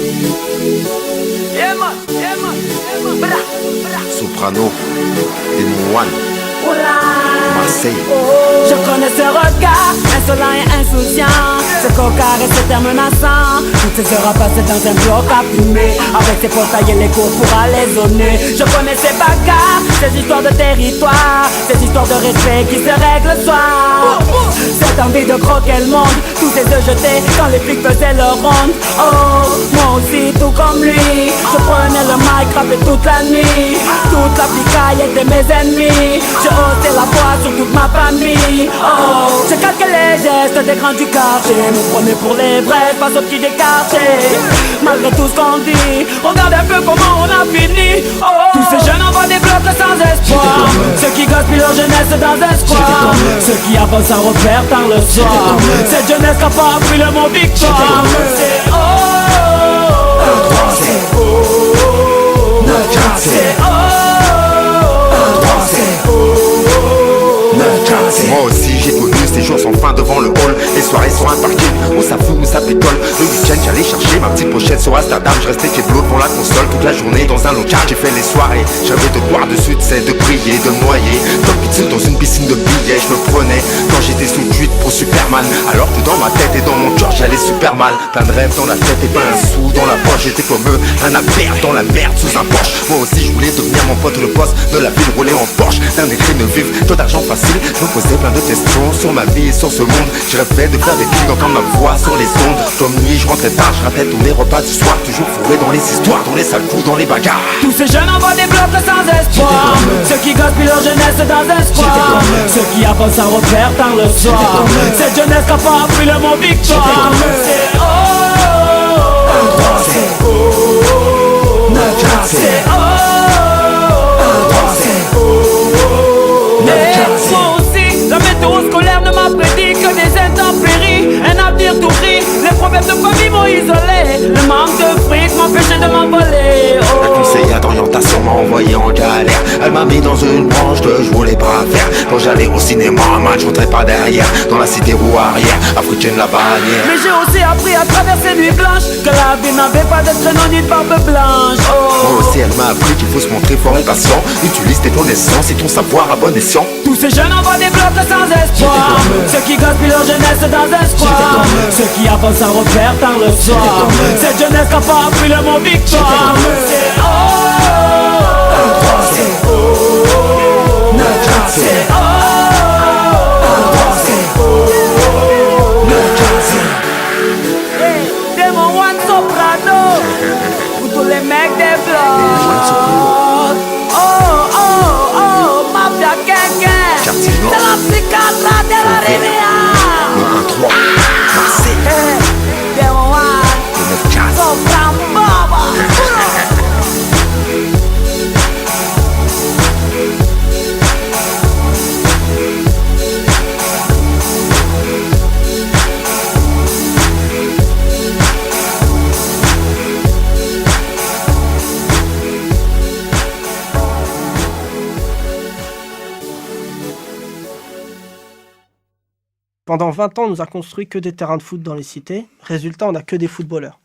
Yeah man, yeah man, yeah man. Bra, bra. Soprano, Démon One, Marseille. Je connais ce regard, insolent et insouciant, ce cocard et ce terme menaçant. Toutes ces heures à passer dans un bloc à fumer, avec ses portails et les cours pour aller zoner. Je connais ces bagarres, ces histoires de territoire, ces histoires de respect qui se règlent le soir. Cette envie de croquer le monde, tous ces œufs jetés quand les flics faisaient leur ronde. Oh, moi aussi tout comme lui, je prenais le mic, rappais toute la nuit. Toute la picaille était mes ennemis, je haussais la voix sur toute ma famille. Oh, je calquais les gestes des grands du quartier, me prenais pour les vrais face aux petits des quartiers. Malgré tout ce qu'on dit, regarde un peu comment on a fini. Oh, tous ces jeunes envoient des blocs sans espoir, ceux qui gaspillent leur jeunesse dans un square, ceux qui avancent sans repère tard le soir. Cette jeunesse n'a pas appris le mot victoire. C'est oh, c'est oh, c'est oh. Moi aussi j'ai connu ces jours sans fin devant le hall. Les soirées sur un parking où ça fout, où ça pétole. Le week-end j'allais chercher ma petite pochette sur Amsterdam. Je restais chez devant la console toute la journée dans un local. J'ai fait les soirées, j'avais de boire de succès, de briller, de noyer. Top pizza dans une piscine de billets. Je me prenais quand j'étais sous cuite pour Superman. Alors que dans ma tête et dans mon cœur j'allais super mal. Plein de rêves dans la tête et pas un sou dans la poche. J'étais comme eux, un à perdre dans la merde sous un Porsche. Moi aussi je voulais devenir mon pote le boss de la ville, rouler en Porsche. D'un écrit de vivre, tout d'argent facile. Je me posais plein de questions sur ma vie et sur ce monde. Je rêvais de faire des films, d'entendre ma voix sur les ondes. Comme nuit, je rentrais tard, je ratais tous les repas du soir. Toujours fourré dans les histoires, dans les sales coups, dans les bagarres. Tous ces jeunes envoient des blocs sans espoir, ceux qui gaspillent leur jeunesse dans un square, ceux qui avancent sans repère tard le soir. Cette jeunesse n'a pas appris le mot victoire. C'est oh, c'est oh, c'est oh. La météo scolaire ne m'a prédit que des intempéries, un avenir tout gris. Les problèmes de famille m'ont isolé, le manque de fric m'empêchait de m'envoler. La conseillère d'orientation m'a envoyé en galère. Elle m'a mis dans une branche que je voulais pas faire. Quand j'allais au cinéma, man, je rentrais pas derrière. Dans la cité roue arrière, africaine la bannière. Mais j'ai aussi appris à travers ces nuits blanches que la vie n'avait pas de traîneau ni de barbe blanche. Moi aussi elle m'a appris qu'il faut se montrer fort et patient. Utilise tes connaissances et ton savoir à bon escient. Tous ces jeunes envoient des blocs sans espoir, ceux qui gaspillent leur jeunesse dans un square, ceux qui avancent sans repère tard le soir. Cette jeunesse n'a pas appris le mot victoire. C'est oh, c'est oh, c'est oh, c'est oh. Hey, Démon One Soprano, pour tous les mecs des blocs. Oh, oh, oh, Mafia Gang. Quartier Nord, C'est la psychiatre de la Rivière. le 1-3, Marseille, Démon One le 9-15. Soprano. Pendant 20 ans, on nous a construit que des terrains de foot dans les cités. Résultat, on n'a que des footballeurs.